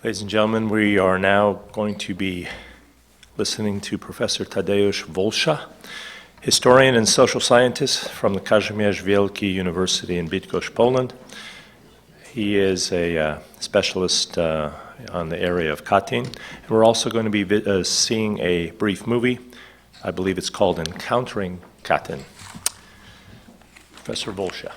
Ladies and gentlemen, we are now going to be listening to Professor Tadeusz Wolsza, historian and social scientist from the Casimir the Great University in Bydgoszcz, Poland. He is a specialist on the area of Katyn. And we're also going to be seeing a brief movie. I believe it's called Encountering Katyn. Professor Wolsza.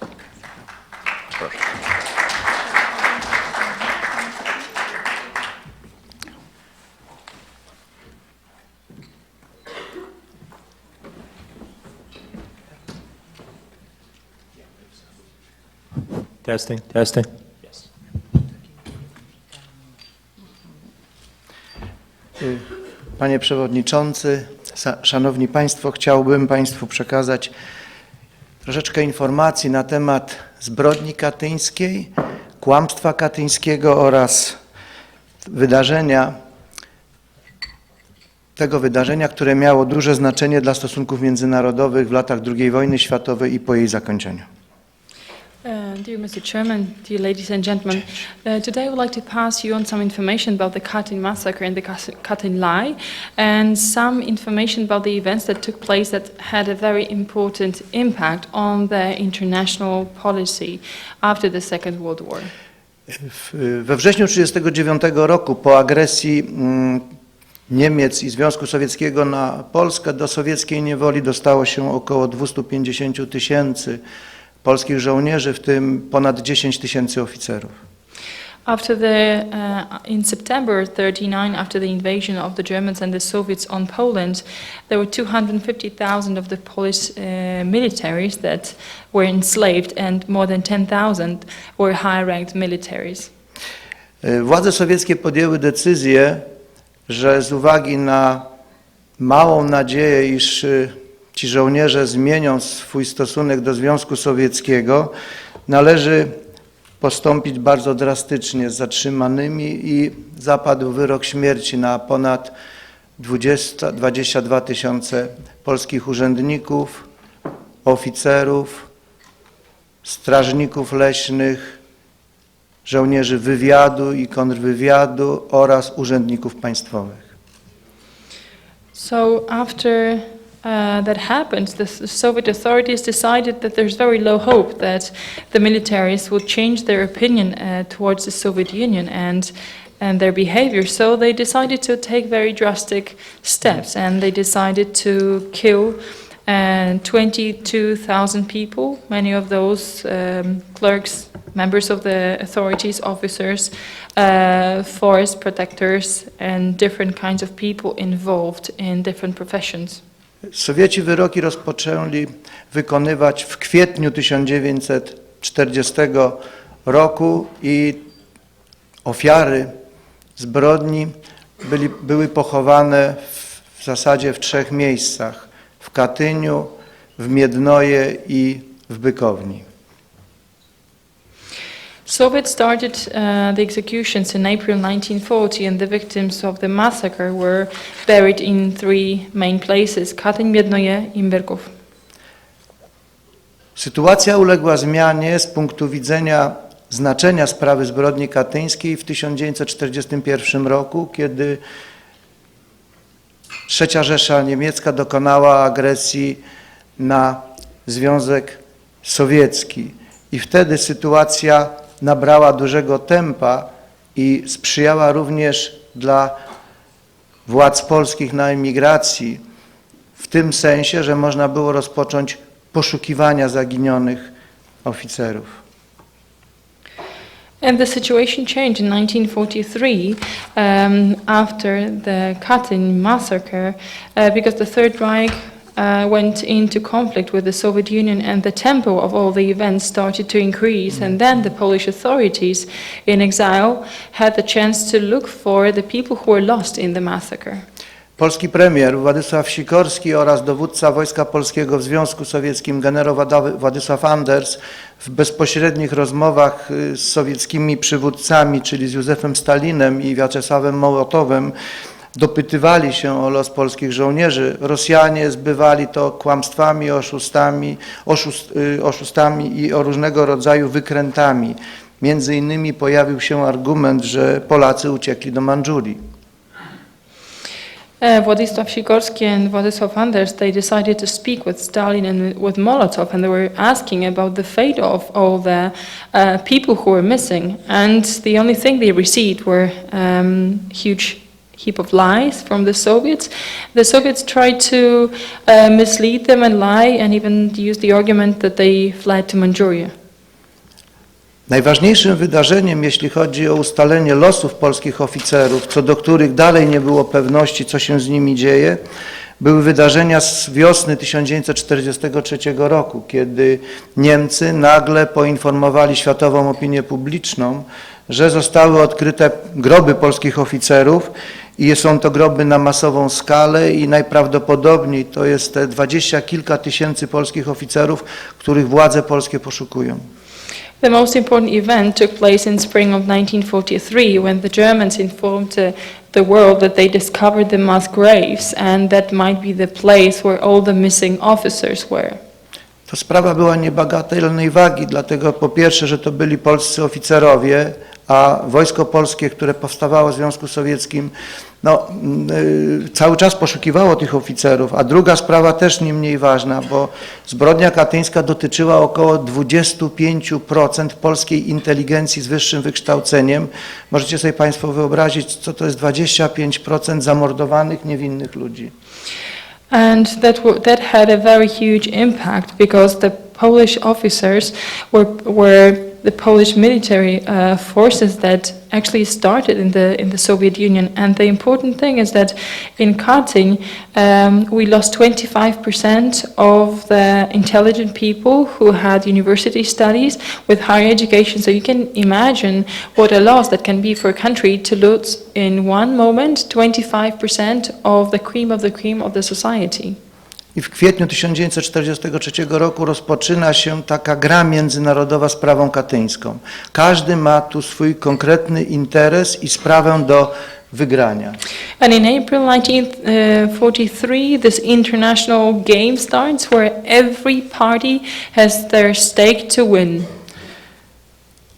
Testing. Yes. Panie Przewodniczący, Szanowni Państwo, chciałbym Państwu przekazać troszeczkę informacji na temat zbrodni katyńskiej, kłamstwa katyńskiego oraz tego wydarzenia, które miało duże znaczenie dla stosunków międzynarodowych w latach II wojny światowej i po jej zakończeniu. Dear Mr. Chairman, dear ladies and gentlemen, today I would like to pass you on some information about the Katyn massacre and the Katyn lie, and some information about the events that took place that had a very important impact on the international policy after the Second World War. We wrześniu 1939 roku po agresji Niemiec i Związku Sowieckiego na Polskę do sowieckiej niewoli dostało się około 250 000 polskich żołnierzy, w tym ponad 10 000 oficerów. In September 1939, after the invasion of the Germans and the Soviets on Poland, there were 250,000 of the Polish militaries that were enslaved, and more than 10,000 were high-ranked militaries. Władze sowieckie podjęły decyzję, że z uwagi na małą nadzieję, iż ci żołnierze zmienią swój stosunek do Związku Sowieckiego, należy postąpić bardzo drastycznie z zatrzymanymi i zapadł wyrok śmierci na ponad 22 000 polskich urzędników, oficerów, strażników leśnych, żołnierzy wywiadu i kontrwywiadu oraz urzędników państwowych. So after that happened, the Soviet authorities decided that there's very low hope that the militaries would change their opinion towards the Soviet Union and their behavior. So they decided to take very drastic steps, and they decided to kill 22,000 people, many of those clerks, members of the authorities, officers, forest protectors, and different kinds of people involved in different professions. Sowieci wyroki rozpoczęli wykonywać w kwietniu 1940 roku i ofiary zbrodni były pochowane w zasadzie w 3 miejscach: w Katyniu, w Miednoje i w Bykowni. Soviets started the executions in April 1940, and the victims of the massacre were buried in 3 main places: Katyn, Miednoje i Bydgoszcz. Sytuacja uległa zmianie z punktu widzenia znaczenia sprawy zbrodni katyńskiej w 1941 roku, kiedy III Rzesza Niemiecka dokonała agresji na Związek Sowiecki. I wtedy sytuacja nabrała dużego tempa i sprzyjała również dla władz polskich na emigracji, w tym sensie, że można było rozpocząć poszukiwania zaginionych oficerów. And the situation changed in 1943 after the Katyn massacre because the Third Reich went into conflict with the Soviet Union, and the tempo of all the events started to increase, and then the Polish authorities in exile had the chance to look for the people who were lost in the massacre. Polski premier Władysław Sikorski oraz dowódca Wojska Polskiego w Związku Sowieckim generał Władysław Anders w bezpośrednich rozmowach z sowieckimi przywódcami, czyli z Józefem Stalinem i Wiaczesławem Mołotowem, dopytywali się o los polskich żołnierzy. Rosjanie zbywali to kłamstwami, oszustami i o różnego rodzaju wykrętami. między innymi pojawił się argument, że Polacy uciekli do Mandżurii. Władysław Sikorski and Władysław Anders, they decided to speak with Stalin and with Molotov, and they were asking about the fate of all the people who were missing. And the only thing they received were huge heap of lies from the Soviets. The Soviets tried to mislead them and lie, and even use the argument that they fled to Manchuria. Najważniejszym wydarzeniem, jeśli chodzi o ustalenie losów polskich oficerów, co do których dalej nie było pewności, co się z nimi dzieje, były wydarzenia z wiosny 1943 roku, kiedy Niemcy nagle poinformowali światową opinię publiczną, że zostały odkryte groby polskich oficerów i są to groby na masową skalę i najprawdopodobniej to jest te 20 kilka tysięcy polskich oficerów, których władze polskie poszukują. The most important event took place in spring of 1943 when the Germans informed the world that they discovered the mass graves and that might be the place where all the missing officers were. To sprawa była niebagatelnej wagi, dlatego po pierwsze, że to byli polscy oficerowie, a wojsko polskie, które powstawało w Związku Sowieckim, cały czas poszukiwało tych oficerów, a druga sprawa też nie mniej ważna, bo zbrodnia katyńska dotyczyła około 25% polskiej inteligencji z wyższym wykształceniem. Możecie sobie Państwo wyobrazić, co to jest 25% zamordowanych niewinnych ludzi. And that had a very huge impact because the Polish officers were the Polish military forces that actually started in the Soviet Union. And the important thing is that in Katyn we lost 25% of the intelligent people who had university studies with higher education. So you can imagine what a loss that can be for a country to lose in one moment 25% of the cream of the society. I w kwietniu 1943 roku rozpoczyna się taka gra międzynarodowa z prawą katyńską. Każdy ma tu swój konkretny interes i sprawę do wygrania. And in April 1943, this international game starts where every party has their stake to win.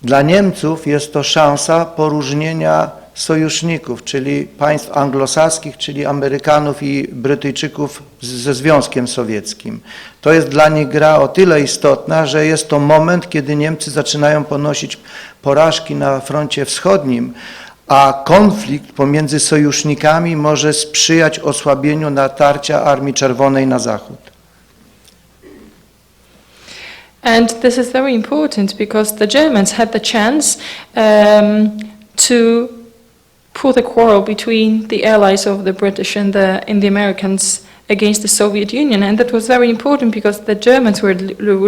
Dla Niemców jest to szansa poróżnienia sojuszników, czyli państw anglosaskich, czyli Amerykanów i Brytyjczyków ze Związkiem Sowieckim. To jest dla nich gra o tyle istotna, że jest to moment, kiedy Niemcy zaczynają ponosić porażki na froncie wschodnim, a konflikt pomiędzy sojusznikami może sprzyjać osłabieniu natarcia Armii Czerwonej na zachód. And this is very important because the Germans had the chance to put a quarrel between the allies of the British and the Americans against the Soviet Union, and that was very important because the Germans were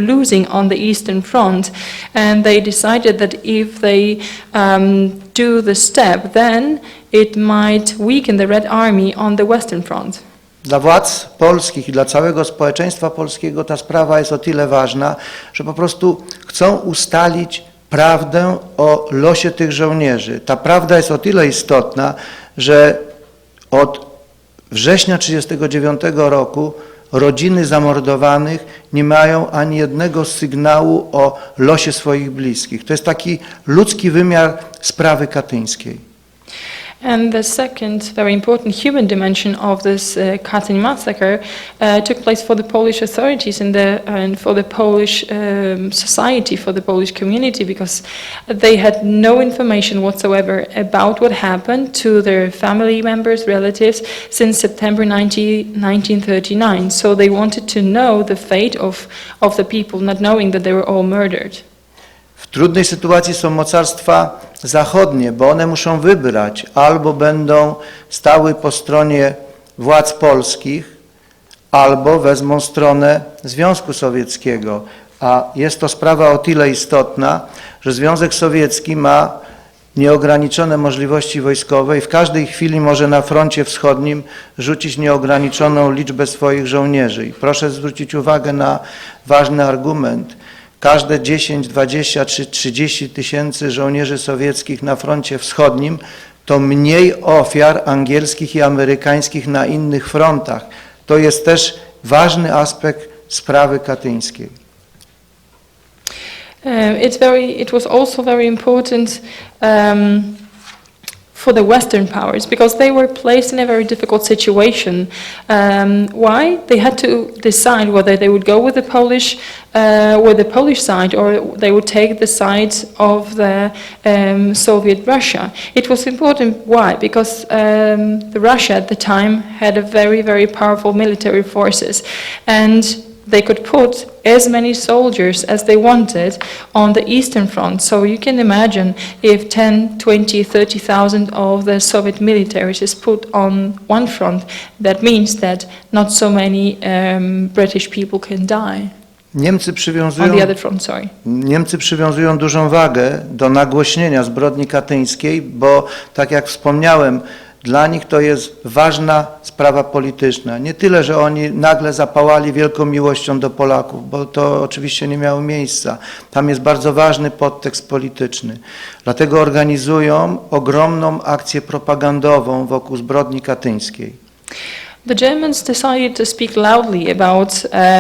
losing on the Eastern Front, and they decided that if they do the step, then it might weaken the Red Army on the Western Front. Dla władz polskich i dla całego społeczeństwa polskiego ta sprawa jest o tyle ważna, że po prostu chcą ustalić prawdę o losie tych żołnierzy. Ta prawda jest o tyle istotna, że od września 1939 roku rodziny zamordowanych nie mają ani jednego sygnału o losie swoich bliskich. To jest taki ludzki wymiar sprawy katyńskiej. And the second very important human dimension of this Katyn massacre took place for the Polish authorities and for the Polish society, for the Polish community, because they had no information whatsoever about what happened to their family members, relatives since September 1939. So they wanted to know the fate of the people, not knowing that they were all murdered. W trudnej sytuacji są mocarstwa zachodnie, bo one muszą wybrać, albo będą stały po stronie władz polskich, albo wezmą stronę Związku Sowieckiego. A jest to sprawa o tyle istotna, że Związek Sowiecki ma nieograniczone możliwości wojskowe i w każdej chwili może na froncie wschodnim rzucić nieograniczoną liczbę swoich żołnierzy. I proszę zwrócić uwagę na ważny argument. Każde 10, 20 czy 30 tysięcy żołnierzy sowieckich na froncie wschodnim to mniej ofiar angielskich i amerykańskich na innych frontach. To jest też ważny aspekt sprawy katyńskiej. It was also very important for the Western powers because they were placed in a very difficult situation. Why? They had to decide whether they would go with the Polish side or they would take the side of the Soviet Russia. It was important. Why? Because Russia at the time had a very, very powerful military forces, and they could put as many soldiers as they wanted on the Eastern Front. So you can imagine if 10, 20, 30,000 of the Soviet military is put on one front, that means that not so many British people can die. On the other front, sorry. Niemcy przywiązują dużą wagę do nagłośnienia zbrodni katyńskiej, bo tak jak wspomniałem, dla nich to jest ważna sprawa polityczna. Nie tyle, że oni nagle zapałali wielką miłością do Polaków, bo to oczywiście nie miało miejsca. Tam jest bardzo ważny podtekst polityczny. Dlatego organizują ogromną akcję propagandową wokół zbrodni katyńskiej. The Germans decided to speak loudly about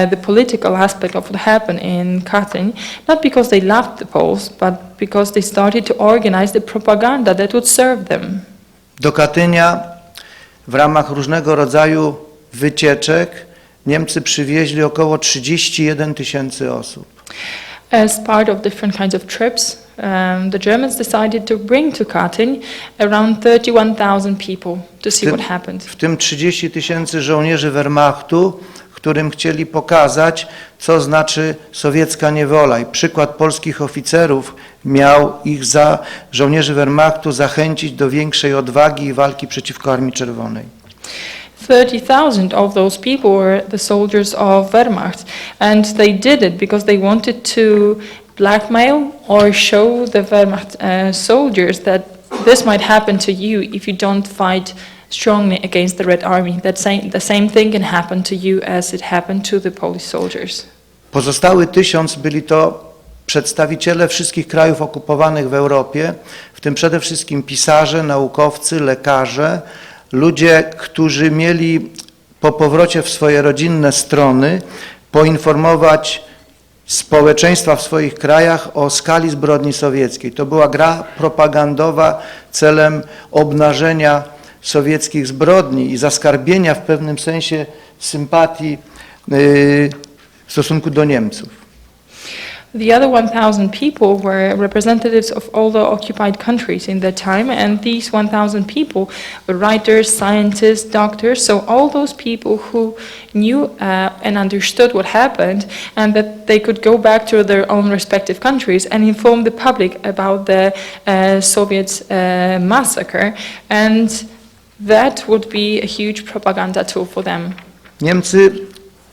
the political aspect of what happened in Katyn, not because they loved the Poles, but because they started to organize the propaganda that would serve them. Do Katynia w ramach różnego rodzaju wycieczek Niemcy przywieźli około 31 000 osób. As part of different kinds of trips, the Germans decided to bring to Katyn around 31,000 people to see what happened. W tym 30 000 żołnierzy Wehrmachtu, którym chcieli pokazać, co znaczy sowiecka niewola. I przykład polskich oficerów miał żołnierzy Wehrmachtu zachęcić do większej odwagi i walki przeciwko Armii Czerwonej. 30,000 of those people were the soldiers of Wehrmacht, and they did it because they wanted to blackmail or show the Wehrmacht soldiers that this might happen to you if you don't fight strongly against the Red Army. The same thing can happen to you as it happened to the Polish soldiers. Pozostały 1000 byli to przedstawiciele wszystkich krajów okupowanych w Europie, w tym przede wszystkim pisarze, naukowcy, lekarze, ludzie, którzy mieli po powrocie w swoje rodzinne strony poinformować społeczeństwa w swoich krajach o skali zbrodni sowieckiej. To była gra propagandowa celem obnażenia sowieckich zbrodni i zaskarbienia w pewnym sensie sympatii w stosunku do Niemców. The other 1,000 people were representatives of all the occupied countries in that time, and these 1,000 people were writers, scientists, doctors, so all those people who knew and understood what happened, and that they could go back to their own respective countries and inform the public about the Soviet massacre, and that would be a huge propaganda tool for them. Niemcy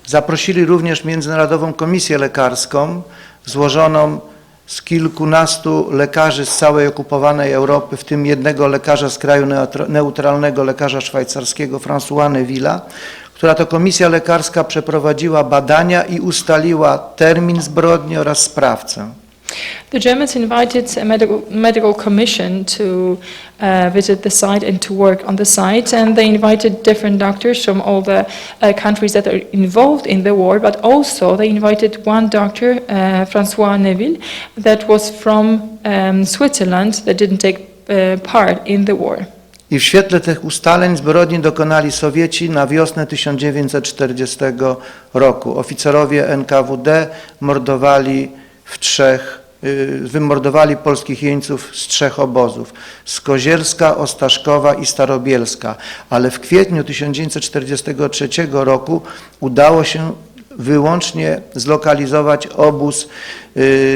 zaprosili również Międzynarodową Komisję Lekarską, złożoną z kilkunastu lekarzy z całej okupowanej Europy, w tym jednego lekarza z kraju neutralnego, lekarza szwajcarskiego, François Neville'a, która to komisja lekarska przeprowadziła badania i ustaliła termin zbrodni oraz sprawcę. The Germans invited a medical commission to visit the site and to work on the site, and they invited different doctors from all the countries that are involved in the war, but also they invited one doctor, François Neville, that was from Switzerland, that didn't take part in the war. I w świetle tych ustaleń zbrodni dokonali Sowieci na wiosnę 1940 roku. Oficerowie NKWD wymordowali polskich jeńców z 3 obozów, z Kozielska, Ostaszkowa i Starobielska, ale w kwietniu 1943 roku udało się wyłącznie zlokalizować obóz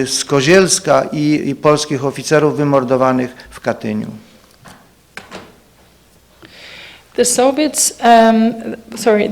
z Kozielska i polskich oficerów wymordowanych w Katyniu.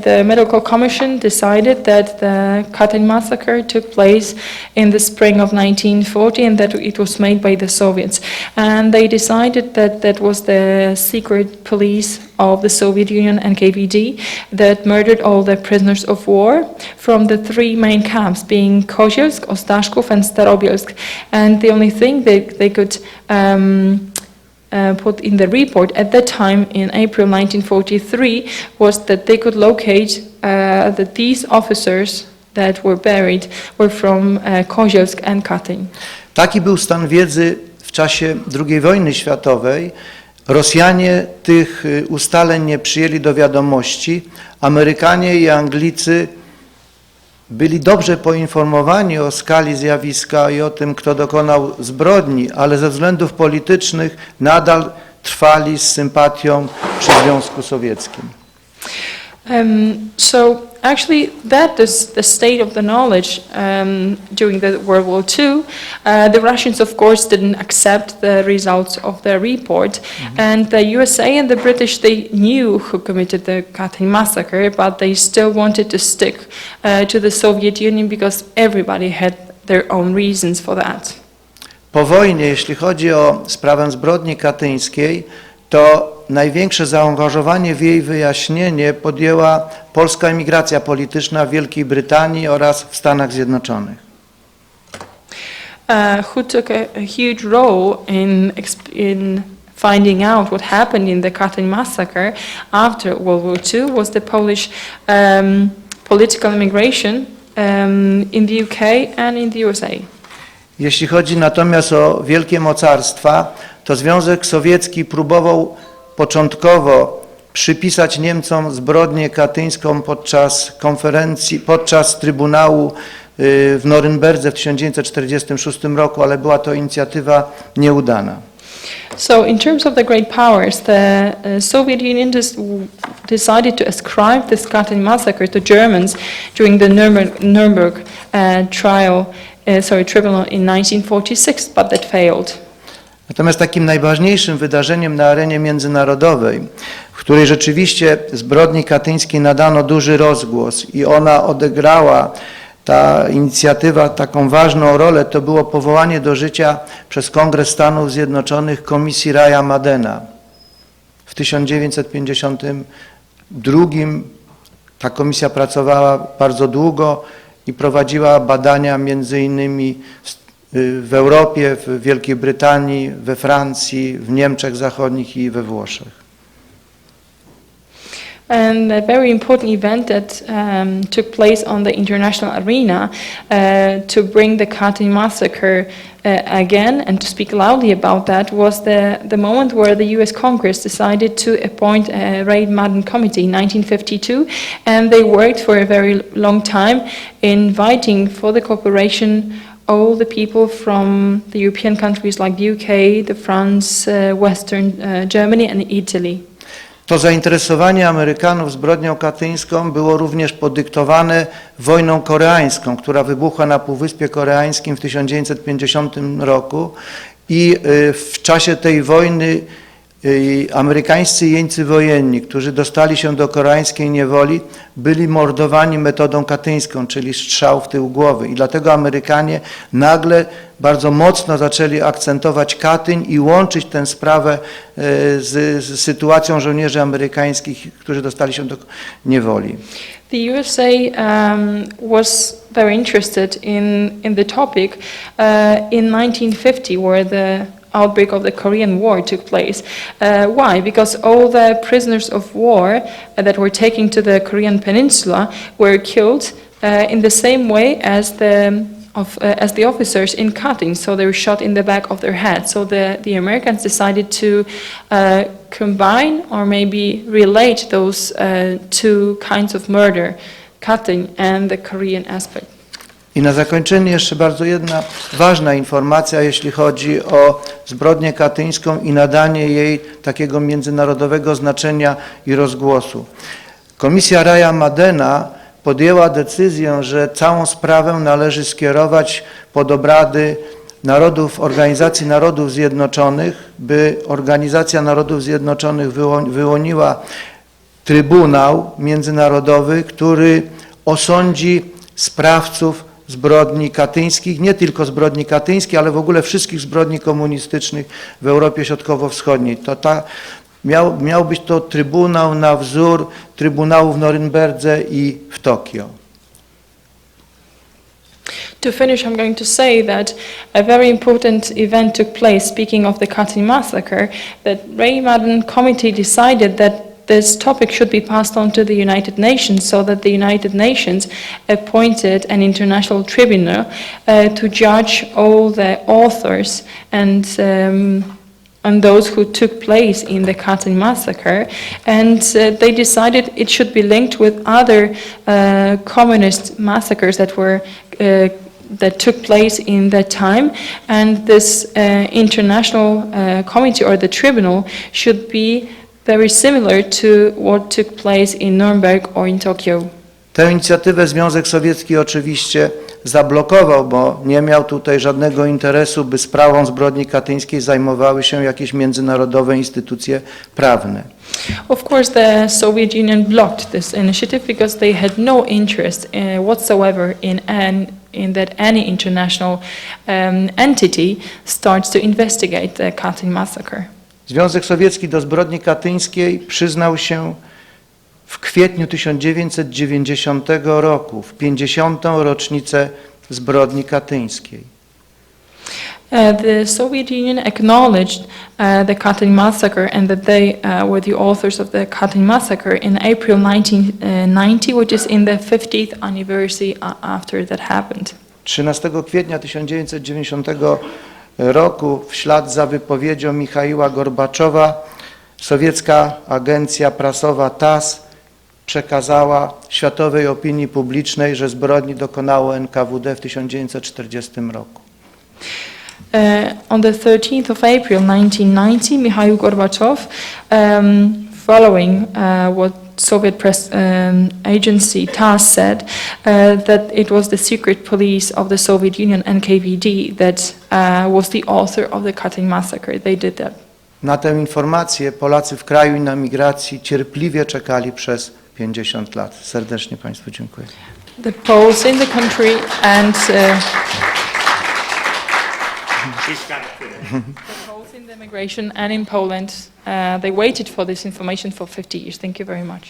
The medical commission decided that the Katyn massacre took place in the spring of 1940 and that it was made by the Soviets. And they decided that that was the secret police of the Soviet Union NKVD that murdered all the prisoners of war from the 3 main camps, being Kozielsk, Ostaszków and Starobielsk. And the only thing they could put in the report at that time in April 1943 was that they could locate that these officers that were buried were from Kozielsk and Katyn. Taki był stan wiedzy w czasie II wojny światowej. Rosjanie tych ustaleń nie przyjęli do wiadomości. Amerykanie i Anglicy byli dobrze poinformowani o skali zjawiska i o tym, kto dokonał zbrodni, ale ze względów politycznych nadal trwali z sympatią przy Związku Sowieckim. So actually that is the state of the knowledge during the World War II. The Russians of course didn't accept the results of the report, and the USA and the British, they knew who committed the Katyn massacre, but they still wanted to stick to the Soviet Union because everybody had their own reasons for that. Po wojnie, jeśli chodzi o sprawę zbrodni katyńskiej, to największe zaangażowanie w jej wyjaśnienie podjęła polska emigracja polityczna w Wielkiej Brytanii oraz w Stanach Zjednoczonych. Who took a huge role in finding out what happened in the Katyn massacre after World War II was the Polish political immigration in the UK and in the USA. Jeśli chodzi natomiast o wielkie mocarstwa, to Związek Sowiecki próbował początkowo przypisać Niemcom zbrodnię katyńską podczas Trybunału w Norymberdze w 1946 roku, ale była to inicjatywa nieudana. So in terms of the great powers, the Soviet Union decided to ascribe this Katyn massacre to Germans during the Nuremberg tribunal in 1946, but that failed. Natomiast takim najważniejszym wydarzeniem na arenie międzynarodowej, w której rzeczywiście zbrodni katyńskiej nadano duży rozgłos i ona odegrała, ta inicjatywa, taką ważną rolę, to było powołanie do życia przez Kongres Stanów Zjednoczonych Komisji Raya Madena. W 1952 ta komisja pracowała bardzo długo i prowadziła badania między innymi w Europie, w Wielkiej Brytanii, we Francji, w Niemczech Zachodnich i we Włoszech. And a very important event that took place on the international arena to bring the Katyn massacre again and to speak loudly about that was the moment where the US Congress decided to appoint a Ray-Madden committee in 1952, and they worked for a very long time inviting for the cooperation all the people from the European countries like the UK, the France, Western Germany and Italy. To zainteresowanie Amerykanów zbrodnią katyńską było również podyktowane wojną koreańską, która wybuchła na Półwyspie Koreańskim w 1950 roku i w czasie tej wojny amerykańscy jeńcy wojenni, którzy dostali się do koreańskiej niewoli, byli mordowani metodą katyńską, czyli strzał w tył głowy. I dlatego Amerykanie nagle bardzo mocno zaczęli akcentować Katyn i łączyć tę sprawę z sytuacją żołnierzy amerykańskich, którzy dostali się do niewoli. The USA was very interested in the topic in 1950, where the outbreak of the Korean War took place. Why? Because all the prisoners of war that were taken to the Korean peninsula were killed in the same way as the officers in Katyn. So they were shot in the back of their head. So the Americans decided to combine or maybe relate those two kinds of murder, Katyn and the Korean aspect. I na zakończenie jeszcze bardzo jedna ważna informacja, jeśli chodzi o zbrodnię katyńską i nadanie jej takiego międzynarodowego znaczenia i rozgłosu. Komisja Raya Madena podjęła decyzję, że całą sprawę należy skierować pod obrady Organizacji Narodów Zjednoczonych, by Organizacja Narodów Zjednoczonych wyłoniła Trybunał Międzynarodowy, który osądzi sprawców zbrodni katyńskich, nie tylko zbrodni katyńskiej, ale w ogóle wszystkich zbrodni komunistycznych w Europie Środkowo-Wschodniej. Miał być to trybunał na wzór Trybunału w Norymberdze i w Tokio. To finish, I'm going to say that a very important event took place, speaking of the Katyn massacre, that Ray-Madden committee decided that this topic should be passed on to the United Nations so that the United Nations appointed an international tribunal to judge all the authors and those who took place in the Katyn massacre, and they decided it should be linked with other communist massacres that took place in that time, and this international committee or the tribunal should be very similar to what took place in Nuremberg or in Tokyo. Tę inicjatywę Związek Sowiecki oczywiście zablokował, bo nie miał tutaj żadnego interesu, by sprawą zbrodni katyńskiej zajmowały się jakieś międzynarodowe instytucje prawne. Of course, the Soviet Union blocked this initiative because they had no interest whatsoever in that any international entity starts to investigate the Katyn massacre. Związek Sowiecki do zbrodni katyńskiej przyznał się w kwietniu 1990 roku, w 50. rocznicę zbrodni katyńskiej. The Soviet Union acknowledged the Katyn massacre and that they were the authors of the Katyn massacre in April 1990, which is in the 50th anniversary after that happened. 13 kwietnia 1990 roku, w ślad za wypowiedzią Michaiła Gorbaczowa, sowiecka agencja prasowa TASS przekazała światowej opinii publicznej, że zbrodni dokonało NKWD w 1940 roku. On the 13th of April 1990, Mikhail Gorbachev, following what Soviet press agency TASS said, that it was the secret police of the Soviet Union, NKVD, that was the author of the Katyn massacre. They did that. Na tę informację Polacy w kraju i na migracji cierpliwie czekali przez 50 lat. Serdecznie Państwu dziękuję. The Poles in the country and the Poles in the immigration and in Poland, they waited for this information for 50 years. Thank you very much.